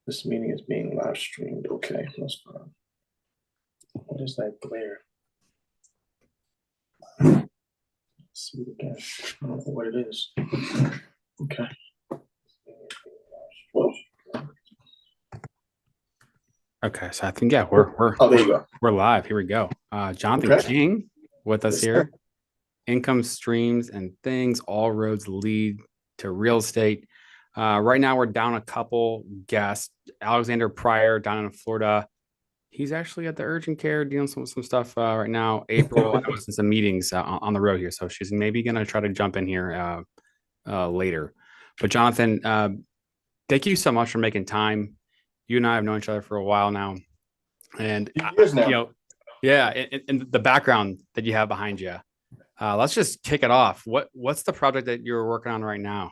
This meeting is being live streamed. Okay, that's fine. What is that glare? Let's see it again. I don't know what it is. Okay. Well, Okay, so I think we're there you go. We're live. Here we go. Jonathan Okay. King with us Yes, here. sir. Income streams and things. All roads lead to real estate. Right now we're down a couple guests. Alexander Pryor down in Florida. He's actually at the urgent care dealing with some stuff right now. April, I was in some meetings on the road here, so she's maybe gonna try to jump in here later. But Jonathan, thank you so much for making time. You and I have known each other for a while now, and Years now. yeah, and the background that you have behind you. Let's just kick it off. What's the project that you're working on right now?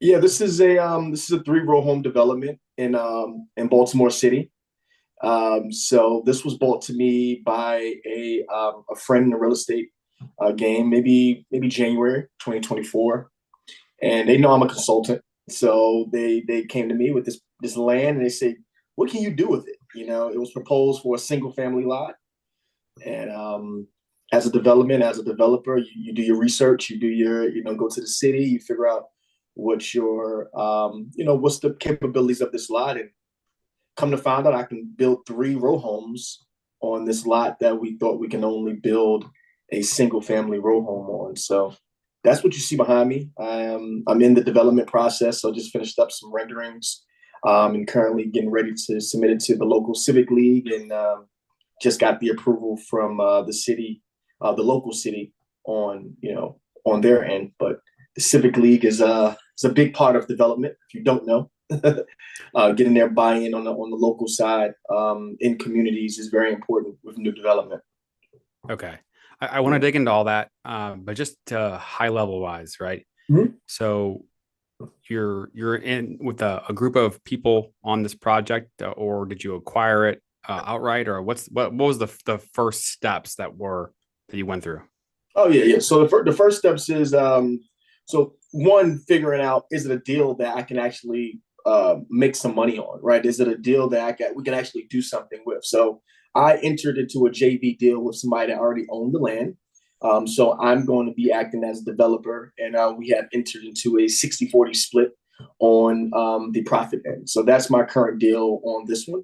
Yeah, this is a 3-row home development in Baltimore City. So this was brought to me by a friend in the real estate game, maybe January 2024, and they know I'm a consultant. So they came to me with this land, and they say, "What can you do with it?" You know, it was proposed for a single family lot, and as a developer, you do your research, you do your, go to the city, you figure out what's your, what's the capabilities of this lot, and come to find out I can build 3-row homes on this lot that we thought we can only build a single family row home on. So that's what you see behind me. I'm in the development process. So I just finished up some renderings and currently getting ready to submit it to the local civic league, and just got the approval from the city, the local city on their end. But the civic league is a big part of development. If you don't know, getting their buy-in on the local side in communities is very important with new development. Okay, I want to dig into all that, but just high level wise, right? Mm-hmm. So you're in with a group of people on this project, or did you acquire it outright, or what was the first steps that you went through? Oh yeah. So the first steps is so one, figuring out, is it a deal that I can actually make some money on, right? Is it a deal that we can actually do something with? So I entered into a JV deal with somebody that already owned the land. So I'm going to be acting as a developer, and we have entered into a 60-40 split on the profit end. So that's my current deal on this one.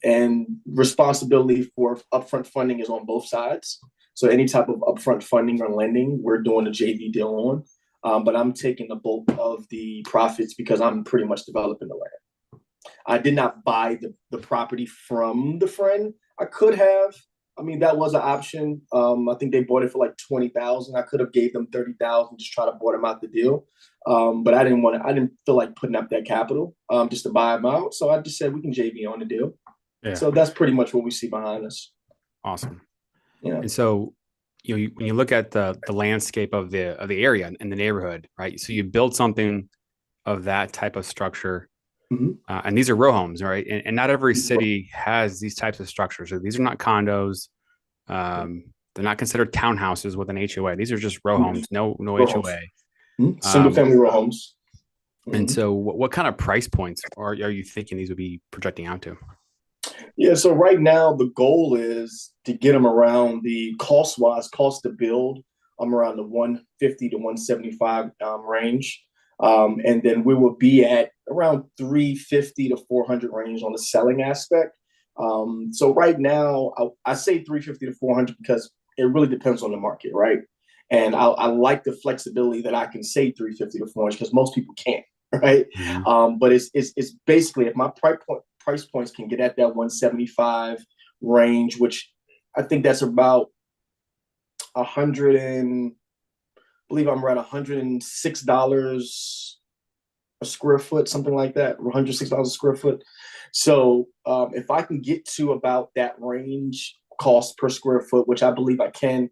And responsibility for upfront funding is on both sides. So any type of upfront funding or lending, we're doing a JV deal on. But I'm taking the bulk of the profits because I'm pretty much developing the land. I did not buy the property from the friend. I could have. I mean, that was an option. I think they bought it for like $20,000. I could have gave them $30,000, just try to bought them out the deal. But I didn't feel like putting up that capital just to buy them out. So I just said we can JV on the deal. Yeah. So that's pretty much what we see behind us. Awesome. Yeah. And so, when you look at the landscape of the area and the neighborhood, right? So you build something of that type of structure. Mm-hmm. And these are row homes, right? And not every city has these types of structures. So these are not condos. They're not considered townhouses with an HOA. These are just row homes, no row HOA. Mm-hmm. Single family row homes. Mm-hmm. And so what kind of price points are you thinking these would be projecting out to? Yeah, so right now the goal is to get them around the cost to build. I'm around the 150 to 175 range. And then we will be at around 350 to 400 range on the selling aspect. So right now, I say 350 to 400 because it really depends on the market, right? And I like the flexibility that I can say 350 to 400 because most people can't, right? Mm-hmm. But it's basically, if my price points can get at that 175 range, which I think that's about 100 and I believe I'm around $106 a square foot, something like that, $106 a square foot. So if I can get to about that range cost per square foot, which I believe I can,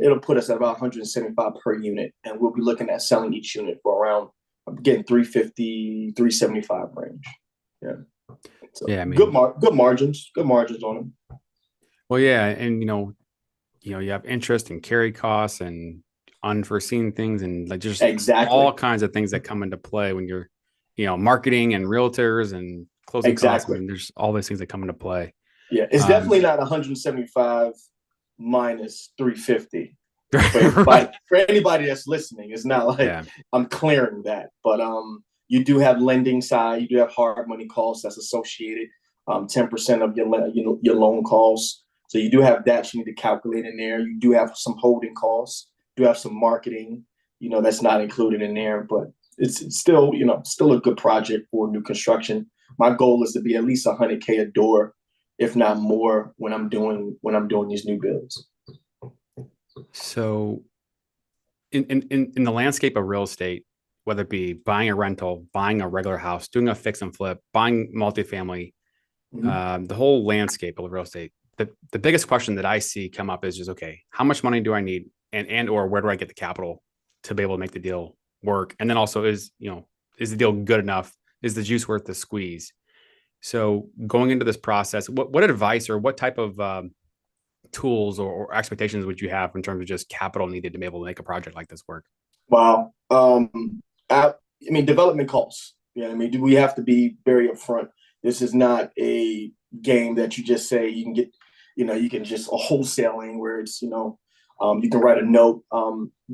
it'll put us at about 175 per unit. And we'll be looking at selling each unit for around, getting 350, 375 range. Yeah. So yeah, I mean, good margins on them. Well, yeah. And, you have interest and carry costs and unforeseen things and like just exactly all kinds of things that come into play when you're marketing and realtors and closing costs. I Exactly. mean, there's all these things that come into play. Yeah, it's Um, definitely not 175 minus 350 for right. anybody. For anybody that's listening, it's not like Yeah. I'm clearing that, but you do have lending side, you do have hard money costs that's associated, 10% of your loan costs. So you do have that you need to calculate in there. You do have some holding costs, you do have some marketing, that's not included in there, but it's still, still a good project for new construction. My goal is to be at least 100K a door, if not more, when I'm doing these new builds. So in the landscape of real estate, whether it be buying a rental, buying a regular house, doing a fix and flip, buying multifamily, Mm-hmm. the whole landscape of real estate, the biggest question that I see come up is just, okay, how much money do I need? And or where do I get the capital to be able to make the deal work? And then also is the deal good enough? Is the juice worth the squeeze? So going into this process, what advice or what type of tools or expectations would you have in terms of just capital needed to be able to make a project like this work? Wow. I mean, development costs. Yeah, I mean, we have to be very upfront. This is not a game that you just say you can get, you can just a wholesaling where it's, you can write a note.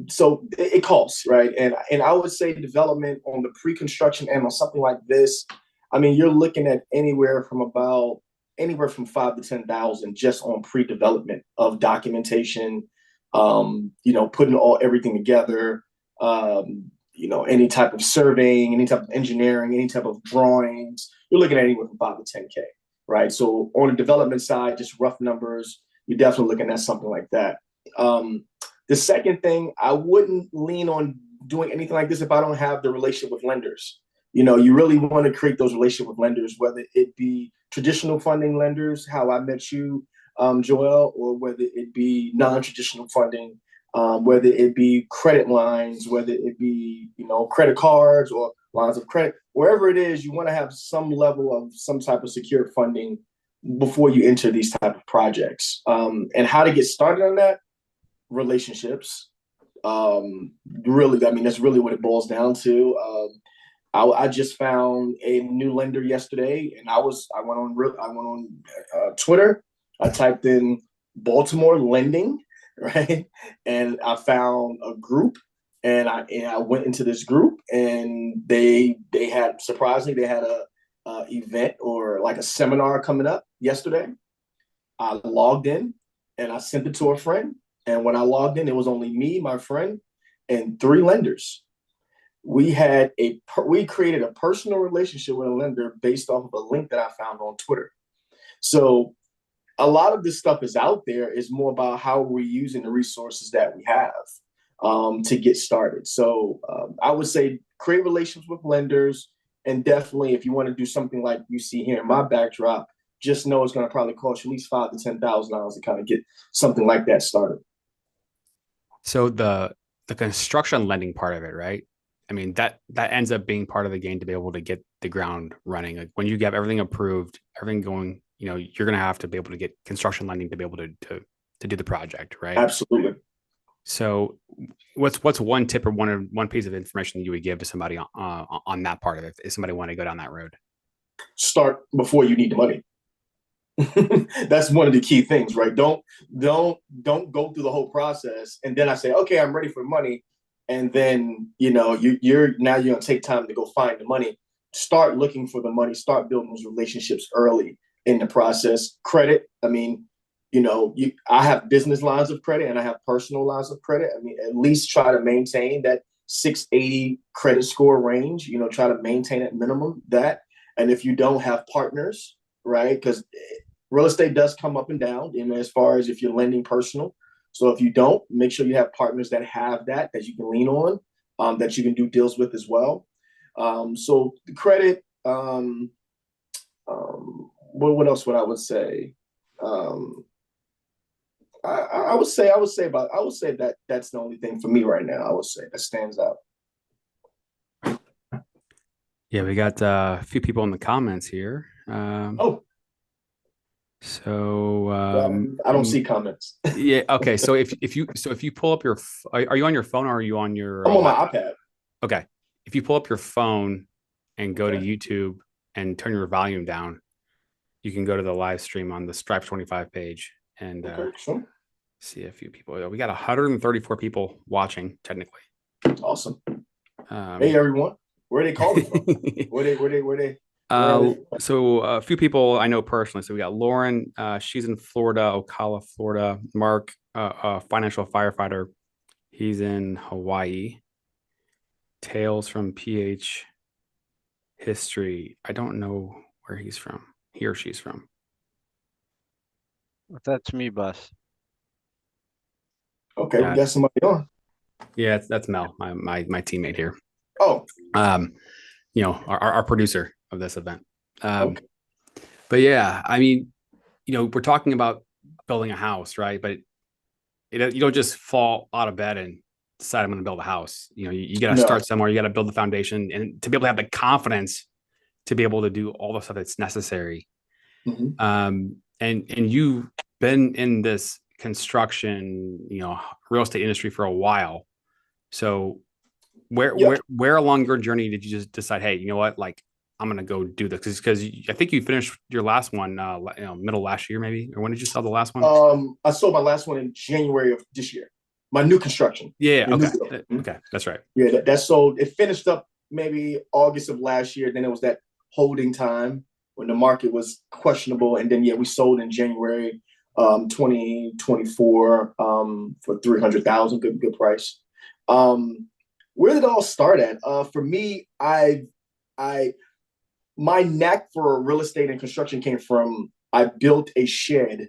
So it costs, right? And I would say development on the pre-construction and on something like this, I mean, you're looking at anywhere from 5 to 10,000 just on pre-development of documentation, putting everything together, any type of surveying, any type of engineering, any type of drawings. You're looking at anywhere from 5 to 10K, right? So on the development side, just rough numbers, you're definitely looking at something like that. The second thing, I wouldn't lean on doing anything like this if I don't have the relationship with lenders. You really want to create those relationships with lenders, whether it be traditional funding lenders, how I met you, Joel, or whether it be non-traditional funding, whether it be credit lines, whether it be, credit cards or lines of credit, wherever it is, you want to have some level of some type of secured funding before you enter these type of projects. And how to get started on that, relationships. Really, I mean, that's really what it boils down to. I just found a new lender yesterday, and I went on Twitter. I typed in Baltimore lending, right, and I found a group, and I went into this group, and they had surprisingly they had a event or like a seminar coming up yesterday. I logged in, and I sent it to a friend, and when I logged in, it was only me, my friend, and three lenders. We created a personal relationship with a lender based off of a link that I found on Twitter. So a lot of this stuff is out there. Is more about how we're using the resources that we have to get started. So I would say create relations with lenders, and definitely if you want to do something like you see here in my backdrop, just know it's going to probably cost you at least $5,000 to $10,000 to kind of get something like that started. So the construction lending part of it, right? I mean, that ends up being part of the game to be able to get the ground running. Like when you get everything approved, everything going, you're going to have to be able to get construction lending to be able to do the project, right? Absolutely. So what's one tip or one piece of information that you would give to somebody on that part of it if somebody want to go down that road? Start before you need the money. That's one of the key things, right? Don't go through the whole process and then I say, okay, I'm ready for money, and then you're gonna take time to go find the money. Start looking for the money. Start building those relationships early in the process. Credit. I mean, I have business lines of credit and I have personal lines of credit. I mean, at least try to maintain that 680 credit score range. Try to maintain at minimum that. And if you don't have partners, right? Because real estate does come up and down, as far as if you're lending personal. So if you don't, make sure you have partners that have that you can lean on, that you can do deals with as well. So the credit, what else would I would say? I would say that that's the only thing for me right now. I would say that stands out. Yeah, we got a few people in the comments here. Oh, so I don't see comments. yeah, okay. So if you pull up are you on your phone or are you on your I'm on my laptop? iPad. Okay, if you pull up your phone and go to YouTube and turn your volume down, you can go to the live stream on the Stripe 25 page and sure. see a few people. We got 134 people watching technically. Awesome. Hey everyone, where are they calling from? where they? So a few people I know personally. So we got Lauren, she's in Florida, Ocala, Florida. Mark, a financial firefighter, he's in Hawaii. Tales from PH History. I don't know where he's from. He or she's from. That's me, boss. Okay, we got somebody on. Yeah, that's Mel, my teammate here. Oh, you know, our producer of this event. Okay. But yeah, I mean, you know, we're talking about building a house, right? But you don't just fall out of bed and decide I'm going to build a house. You know, you got to start somewhere. You got to build the foundation, and to be able to have the confidence to be able to do all the stuff that's necessary. And you've been in this construction, you know, real estate industry for a while. So where along your journey did you just decide, hey, you know what, like I'm gonna go do this? Because I think you finished your last one, you know, middle last year, maybe, or when did you sell the last one? I sold my last one in January of this year. My new construction. Yeah. Okay. Okay, that's right. Yeah, that sold. It finished up maybe August of last year. Then it was that holding time when the market was questionable, and then we sold in January 2024 for 300,000. Good price. Where did it all start at? For me, my knack for real estate and construction came from, I built a shed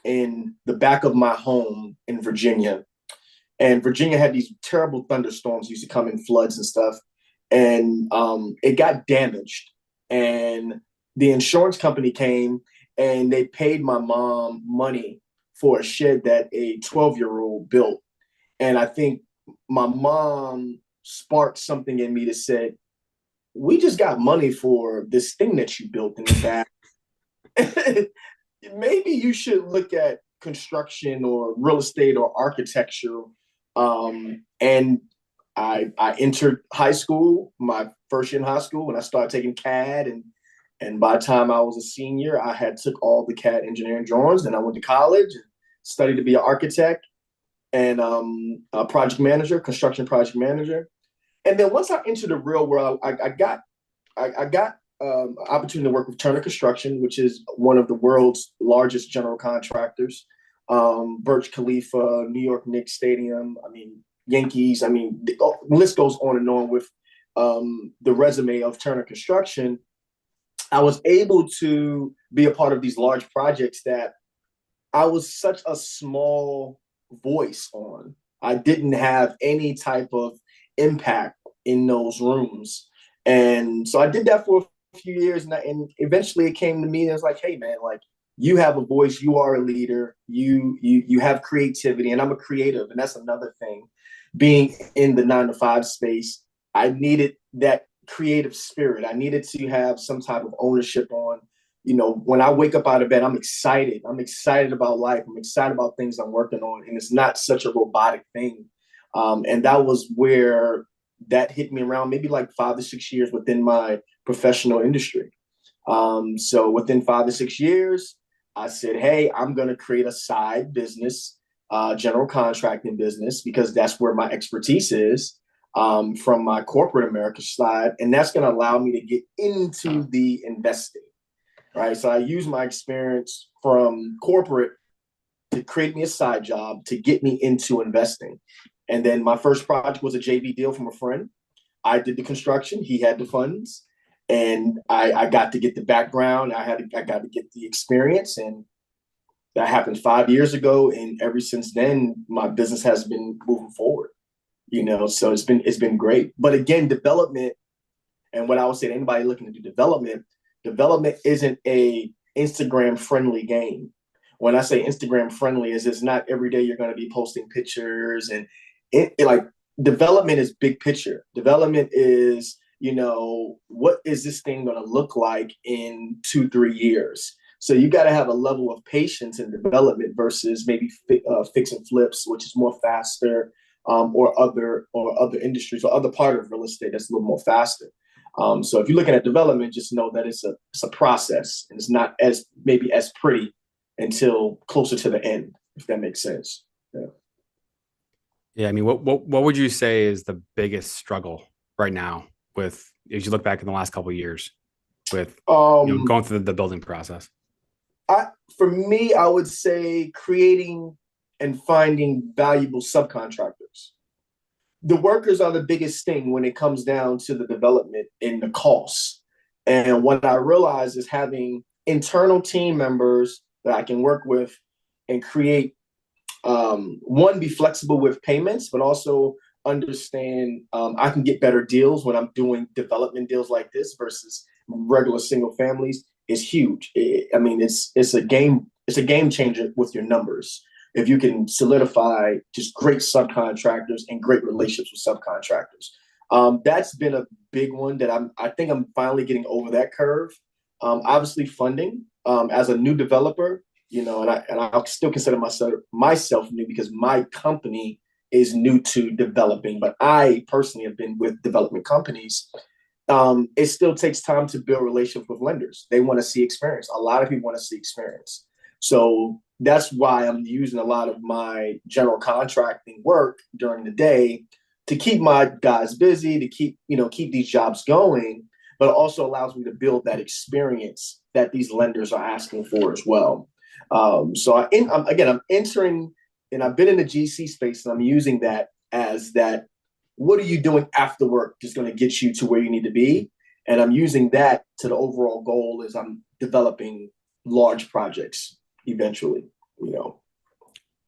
in the back of my home in Virginia. And Virginia had these terrible thunderstorms, used to come in floods and stuff. And it got damaged. And the insurance company came and they paid my mom money for a shed that a 12-year-old built. And I think my mom sparked something in me that said, we just got money for this thing that you built in the back. Maybe you should look at construction or real estate or architecture. And I entered high school, my first year in high school, and I started taking CAD. And by the time I was a senior, I had took all the CAD engineering drawings. And I went to college and studied to be an architect and a project manager, construction project manager. And then once I entered the real world, I got an opportunity to work with Turner Construction, which is one of the world's largest general contractors. Burj Khalifa, New York Knicks Stadium, I mean, Yankees. I mean, the list goes on and on with the resume of Turner Construction. I was able to be a part of these large projects that I was such a small voice on. I didn't have any type of impact in those rooms. And so I did that for a few years, and eventually it came to me and it was like, hey man, like you have a voice, you are a leader, you have creativity, and I'm a creative. And that's another thing. Being in the 9-to-5 space, I needed that creative spirit. I needed to have some type of ownership on, you know, when I wake up out of bed, I'm excited. I'm excited about life. I'm excited about things I'm working on. And it's not such a robotic thing. And that was where that hit me around maybe like 5 to 6 years within my professional industry. So within 5 to 6 years, I said, hey, I'm going to create a side business, general contracting business, because that's where my expertise is from my corporate America side. And that's going to allow me to get into the investing, right? So I use my experience from corporate to create me a side job to get me into investing. And then my first project was a JV deal from a friend. I did the construction. He had the funds. And I got to get the background. I got to get the experience. And that happened 5 years ago. And ever since then, my business has been moving forward. You know, so it's been great. But again, development, and what I would say to anybody looking to do development isn't a Instagram friendly game. When I say Instagram friendly, is it's not every day you're going to be posting pictures, and like development is big picture. Development is, you know, what is this thing going to look like in 2-3 years? So you got to have a level of patience in development versus maybe fix and flips, which is more faster, or other industries or other part of real estate that's a little more faster. So if you're looking at development, just know that it's a process and it's not as maybe as pretty until closer to the end, if that makes sense. Yeah. Yeah, I mean, what would you say is the biggest struggle right now with as you look back in the last couple of years with Um, going through the building process? I for me, I would say creating and finding valuable subcontractors. The workers are the biggest thing when it comes down to the development and the costs. And what I realize is having internal team members that I can work with and create one, be flexible with payments, but also understand I can get better deals when I'm doing development deals like this versus regular single families is huge. I mean, it's a game changer with your numbers. If you can solidify just great subcontractors and great relationships with subcontractors, that's been a big one that I think I'm finally getting over that curve. Obviously, funding as a new developer, and I still consider myself new because my company is new to developing, but I personally have been with development companies. It still takes time to build relationships with lenders. They want to see experience. A lot of people want to see experience. So that's why I'm using a lot of my general contracting work during the day to keep my guys busy, to keep these jobs going, but it also allows me to build that experience that these lenders are asking for as well. I'm entering, and I've been in the GC space, and I'm using that as that. What are you doing after work that's going to get you to where you need to be? And I'm using that to the overall goal as I'm developing large projects eventually. You know.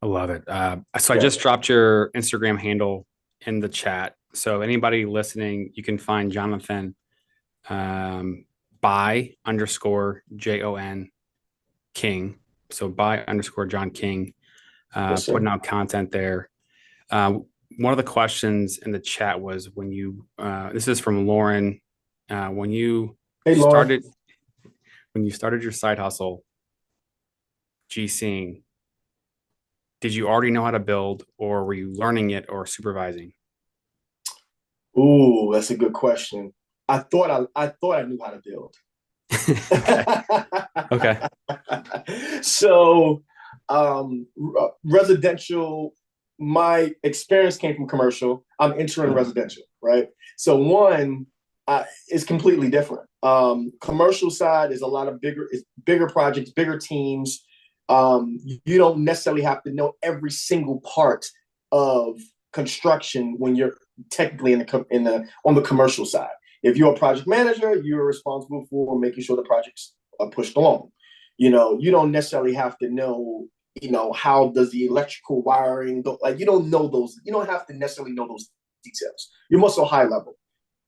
I love it. So I Yeah. just dropped your Instagram handle in the chat. So anybody listening, you can find Jonathan by underscore JON King. So by underscore John King, Yes, sir. putting out content there. One of the questions in the chat was this is from Lauren, when you Hey, Lauren. started, your side hustle, GCing, did you already know how to build or were you learning it or supervising? Ooh, that's a good question. I thought I knew how to build. Okay. Okay. So, residential, my experience came from commercial. I'm entering residential, right? So one is completely different. Commercial side is a lot of bigger projects, bigger teams. You don't necessarily have to know every single part of construction when you're technically on the commercial side. If you're a project manager, you're responsible for making sure the projects are pushed along. You don't necessarily have to know, how does the electrical wiring go? Like you don't know those, you don't have to necessarily know those details. You're more so high level.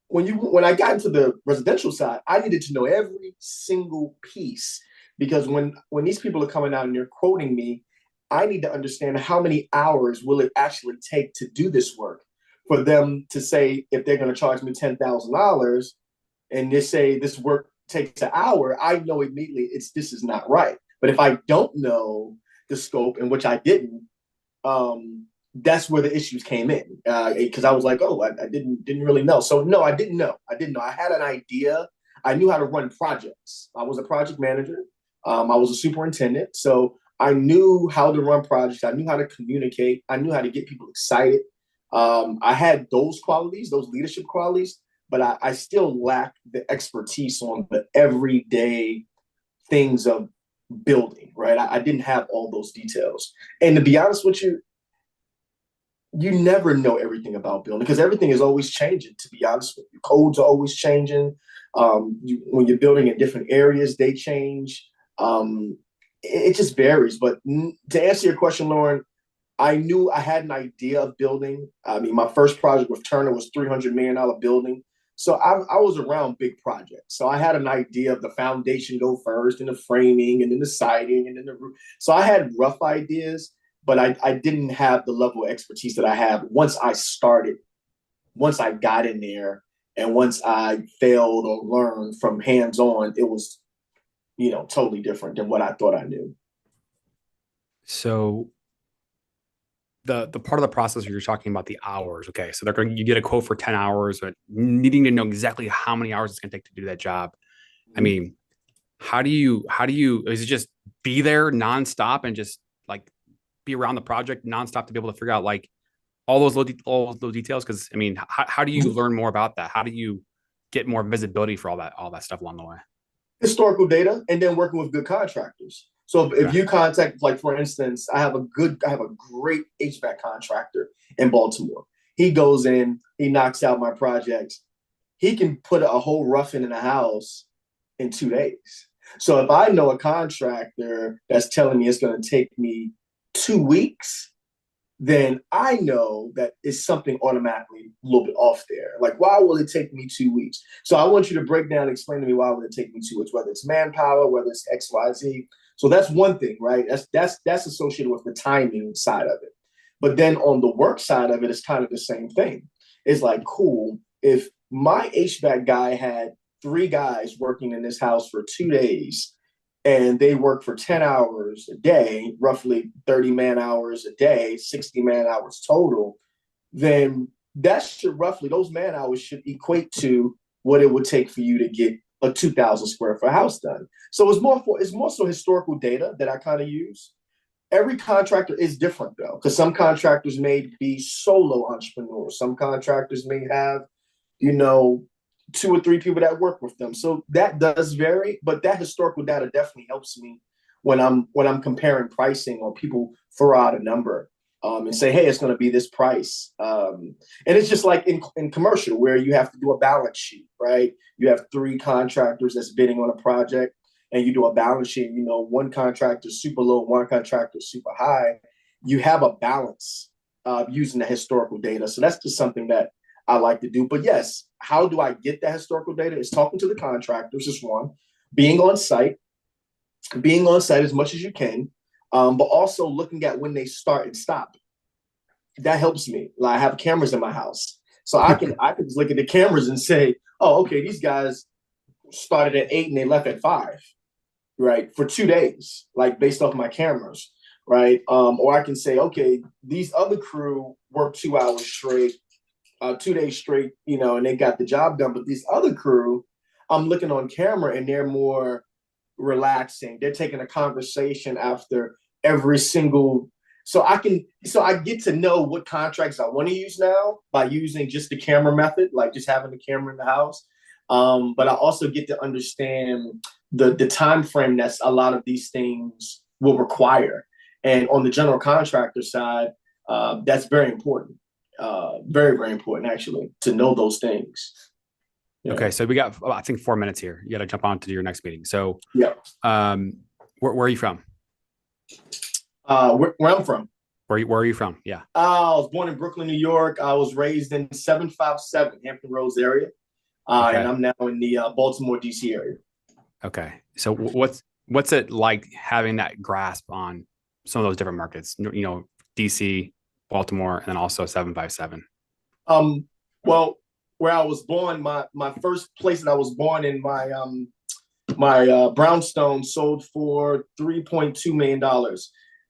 When I got into the residential side, I needed to know every single piece because when these people are coming out and they're quoting me, I need to understand how many hours will it actually take to do this work for them to say if they're going to charge me $10,000 and they say this work takes an hour, I know immediately this is not right. But if I don't know the scope, in which I didn't, that's where the issues came in because I was like, oh, I didn't really know. So no, I didn't know. I had an idea. I knew how to run projects. I was a project manager. I was a superintendent, so I knew how to run projects. I knew how to communicate. I knew how to get people excited. I had those qualities, those leadership qualities, but I still lack the expertise on the everyday things of building, right? I didn't have all those details. And to be honest with you, you never know everything about building because everything is always changing, to be honest with you. Codes are always changing. When you're building in different areas, they change. It just varies. But to answer your question, Lauren, I knew I had an idea of building. I mean, my first project with Turner was $300 million building. So I was around big projects. So I had an idea of the foundation go first and the framing and then the siding and then the roof. So I had rough ideas, but I didn't have the level of expertise that I have once I started, once I got in there and once I failed or learned from hands-on, it was, totally different than what I thought I knew. So the part of the process where you're talking about the hours. Okay, so you get a quote for 10 hours, but needing to know exactly how many hours it's going to take to do that job. I mean, how do you is it just be there nonstop and just like be around the project nonstop to be able to figure out like all those details? Because I mean, how do you learn more about that? How do you get more visibility for all that stuff along the way? Historical data, and then working with good contractors. So if Okay. you contact, like for instance, I have a great HVAC contractor in Baltimore. He goes in, he knocks out my projects. He can put a whole rough-in a house in 2 days. So if I know a contractor that's telling me it's going to take me 2 weeks, then I know that it's something automatically a little bit off there. Like, why will it take me 2 weeks? So I want you to break down and explain to me why will it take me 2 weeks, whether it's manpower, whether it's X, Y, Z. So that's one thing, right? That's associated with the timing side of it. But then on the work side of it, it's kind of the same thing. It's like, cool, if my HVAC guy had 3 guys working in this house for 2 days, and they work for 10 hours a day, roughly 30 man hours a day, 60 man hours total, then that should roughly, those man hours should equate to what it would take for you to get a 2,000 square foot house done. So it's more so historical data that I kind of use. Every contractor is different though, because some contractors may be solo entrepreneurs. Some contractors may have, you know, 2 or 3 people that work with them. So that does vary, but that historical data definitely helps me when I'm comparing pricing, or people throw out a number and say, hey, it's going to be this price. And it's just like in commercial where you have to do a balance sheet, right? You have 3 contractors that's bidding on a project, and you do a balance sheet. You know, one contractor super low, one contractor super high. You have a balance using the historical data. So that's just something that I like to do. But yes, how do I get that historical data? It's talking to the contractors is one, being on site as much as you can, but also looking at when they start and stop. That helps me. Like, I have cameras in my house, so I can just look at the cameras and say, oh, okay, these guys started at 8 and they left at 5, right, for 2 days, like based off my cameras, right? Or I can say, okay, these other crew worked 2 hours straight, 2 days straight, you know, and they got the job done. But these other crew, I'm looking on camera and they're more relaxing. They're taking a conversation after every single. So I get to know what contracts I want to use now by using just the camera method, like just having the camera in the house. But I also get to understand the time frame that a lot of these things will require. And on the general contractor side, that's very important. Very, very important, actually, to know those things. Yeah. Okay, so we got, I think, 4 minutes here. You got to jump on to your next meeting. So, Yeah. Where are you from? Where I'm from. Where are you from? Yeah. I was born in Brooklyn, New York. I was raised in 757 Hampton Roads area, Okay. and I'm now in the Baltimore, D.C. area. Okay. So what's it like having that grasp on some of those different markets? You know, DC, Baltimore, and then also 757. Well, where I was born, my first place that I was born in, my brownstone sold for $3.2 million.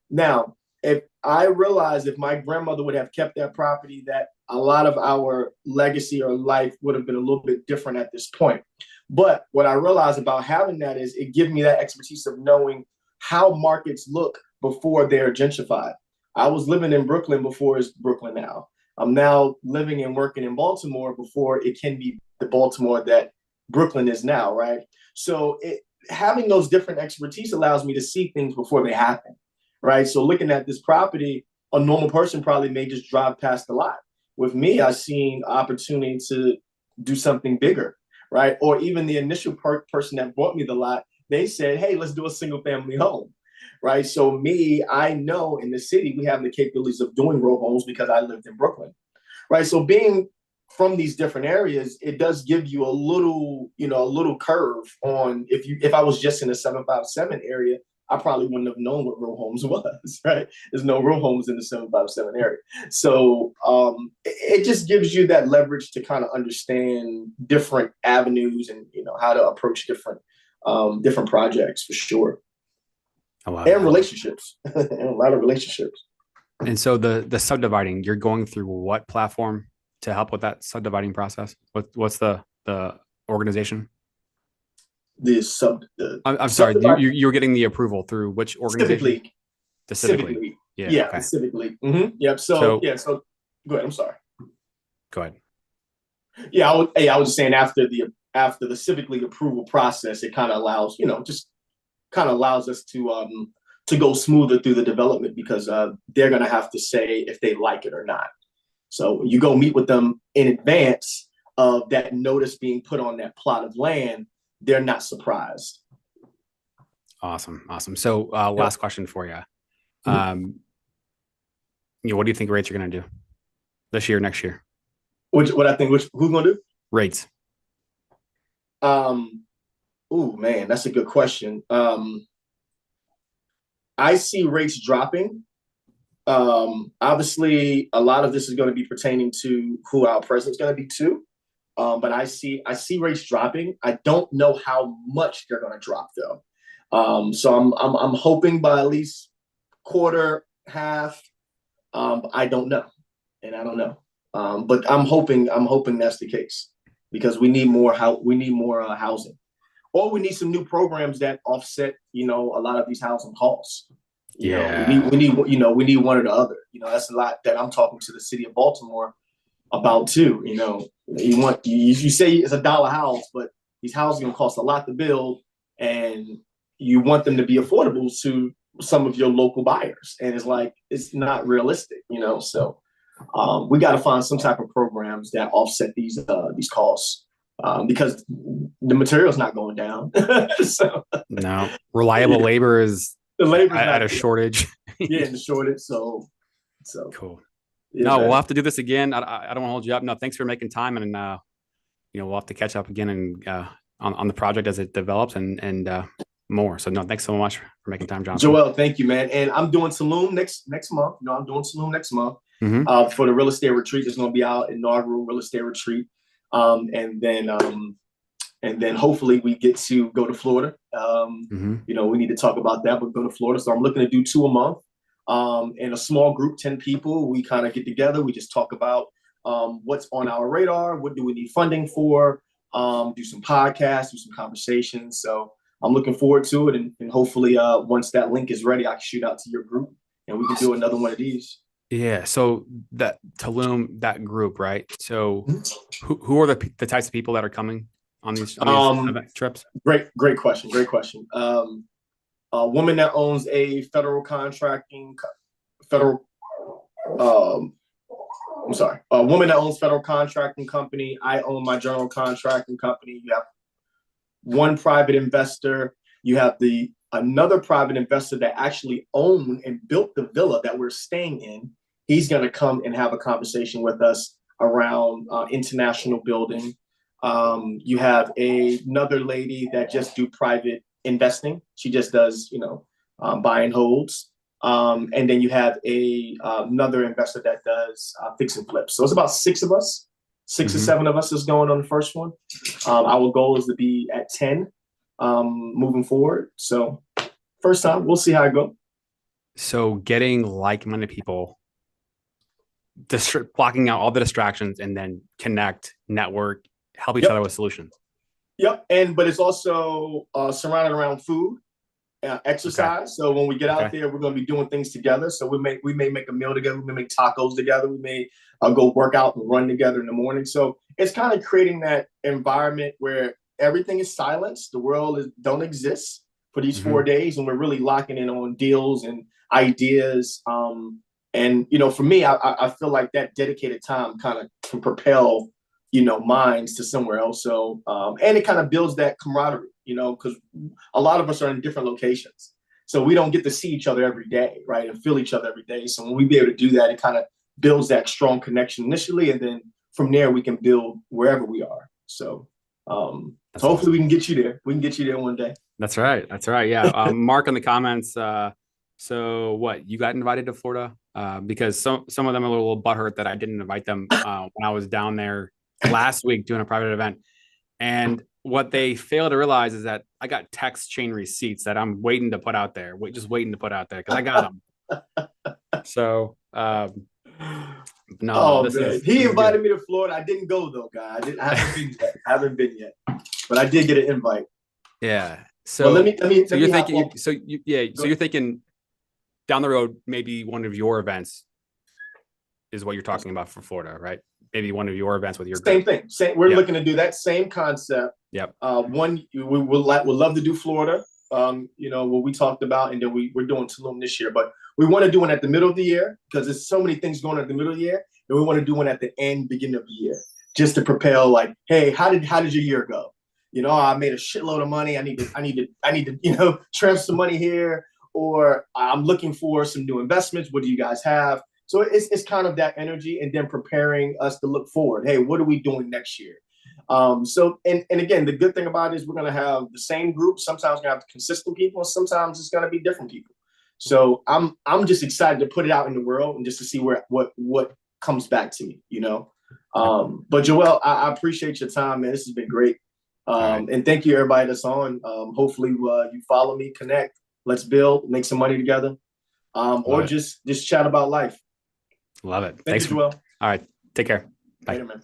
Now, if I realized if my grandmother would have kept that property, that a lot of our legacy or life would have been a little bit different at this point. But what I realized about having that is it gives me that expertise of knowing how markets look before they're gentrified. I was living in Brooklyn before it's Brooklyn now. I'm now living and working in Baltimore before it can be the Baltimore that Brooklyn is now, right? So having those different expertise allows me to see things before they happen, right? So looking at this property, a normal person probably may just drive past the lot. With me, I've seen opportunity to do something bigger, right? Or even the initial person that bought me the lot, they said, hey, let's do a single family home, right? So me, I know in the city, we have the capabilities of doing row homes because I lived in Brooklyn, right? So being from these different areas, it does give you a little curve on if I was just in the 757 area, I probably wouldn't have known what row homes was, right? There's no row homes in the 757 area. So it just gives you that leverage to kind of understand different avenues and, how to approach different projects for sure. A lot and relationships, and a lot of relationships. And so the subdividing, you're going through what platform to help with that subdividing process? What's the organization? I'm sorry, Subdividing you're getting the approval through which Civic organization? League. The Civic Civic League. League. Yeah. Yeah, the Okay. Civic League. Yep. So So yeah, so go ahead. I'm sorry. go ahead. Yeah, I was just saying after the Civic League approval process, it kind of allows, just kind of allows us to go smoother through the development because they're gonna have to say if they like it or not. So you go meet with them in advance of that notice being put on that plot of land, they're not surprised. Awesome. Awesome. So last question for you. Mhm. What do you think rates are going to do this year, next year? What I think, who's gonna do? Rates. Um, oh man, that's a good question. I see rates dropping. Obviously, a lot of this is going to be pertaining to who our president's going to be too. But I see rates dropping. I don't know how much they're going to drop though. So I'm hoping by at least quarter, half. I don't know, and I don't know. But I'm hoping that's the case because we need more housing, or we need some new programs that offset a lot of these housing costs. Yeah. We need one or the other. That's a lot that I'm talking to the city of Baltimore about too. You say it's a dollar house, but these houses gonna cost a lot to build, and you want them to be affordable to some of your local buyers, and it's like it's not realistic. So we got to find some type of programs that offset these costs because the material's not going down. So No, reliable labor is the labor's at not a shortage. yeah, in the shortage. So Cool. yeah, No, we'll man. have to do this again. I don't want to hold you up. No, thanks for making time, and we'll have to catch up again and on the project as it develops and more. So no, thanks so much for making time, Jonathan. Joel, thank you, man. And I'm doing Tulum next month. I'm doing Tulum next month Mm-hmm. for the real estate retreat. There's going to be our inaugural real estate retreat, um, and then um, and then hopefully we get to go to Florida. Mm-hmm. We need to talk about that, but go to Florida. So I'm looking to do 2 a month. In a small group, 10 people, we kind of get together. We just talk about what's on our radar, what do we need funding for, do some podcasts, do some conversations. So I'm looking forward to it. And hopefully once that link is ready, I can shoot out to your group and we can do another one of these. Yeah. So that Tulum, that group, right? So who are the types of people that are coming on these trips? Great question. Great question. A woman that owns a federal I'm sorry, a woman that owns federal contracting company. I own my general contracting company. You have one private investor. You have another private investor that actually owned and built the villa that we're staying in. He's going to come and have a conversation with us around international building. You have another lady that just do private investing. She just does, buy and holds. And then you have another investor that does fix and flips. So it's about 6 of us, 6 or 7 of us is going on the first one. Our goal is to be at 10 moving forward. So first time, we'll see how it goes. So getting like-minded people, blocking out all the distractions, and then connect, network, help each other with solutions. Yep. But it's also surrounded around food, exercise. Okay. So when we get out there, we're going to be doing things together. So we may make a meal together. We may make tacos together. We may go work out and run together in the morning. So it's kind of creating that environment where everything is silenced. The world don't exist for these 4 days, and we're really locking in on deals and ideas. And for me, I feel like that dedicated time kind of can propel minds to somewhere else. So and it kind of builds that camaraderie, because a lot of us are in different locations, so we don't get to see each other every day, right, and feel each other every day. So when we be able to do that, it kind of builds that strong connection initially, and then from there we can build wherever we are. So hopefully awesome. We can get you there. We can get you there one day. That's right. Yeah. Mark in the comments. So what, you got invited to Florida? Because some of them are a little butthurt that I didn't invite them when I was down there last week doing a private event. And what they fail to realize is that I got text chain receipts that I'm waiting to put out there. Just waiting to put out there because I got them. So, no, Oh man, he this is good. invited me to Florida. I didn't go though, guy. I haven't been yet. I haven't been yet, but I did get an invite. Yeah. But So, so let you're me hop thinking, off. so you're thinking down the road, maybe one of your events is what you're talking about for Florida, right? Maybe one of your events with your Same group. thing. Same. We're looking to do that same concept. Yep. One we would love to do Florida. What we talked about, and then we're doing Tulum this year, but we want to do one at the middle of the year because there's so many things going on at the middle of the year, and we want to do one at the end, beginning of the year, just to propel. Like, hey, how did your year go? I made a shitload of money. I need to trim some money here, or I'm looking for some new investments. What do you guys have? So it's kind of that energy, and then preparing us to look forward. Hey, what are we doing next year? And again, the good thing about it is we're going to have the same group. Sometimes we're going to have consistent people, and sometimes it's going to be different people. So I'm just excited to put it out in the world and just to see what comes back to me. But Joel, I appreciate your time, man. This has been great. Right. And thank you everybody that's on. Hopefully you follow me, connect, let's build, make some money together, or just chat about life. Love it. Thank you, Joel. All right. Take care. Bye. Later, man.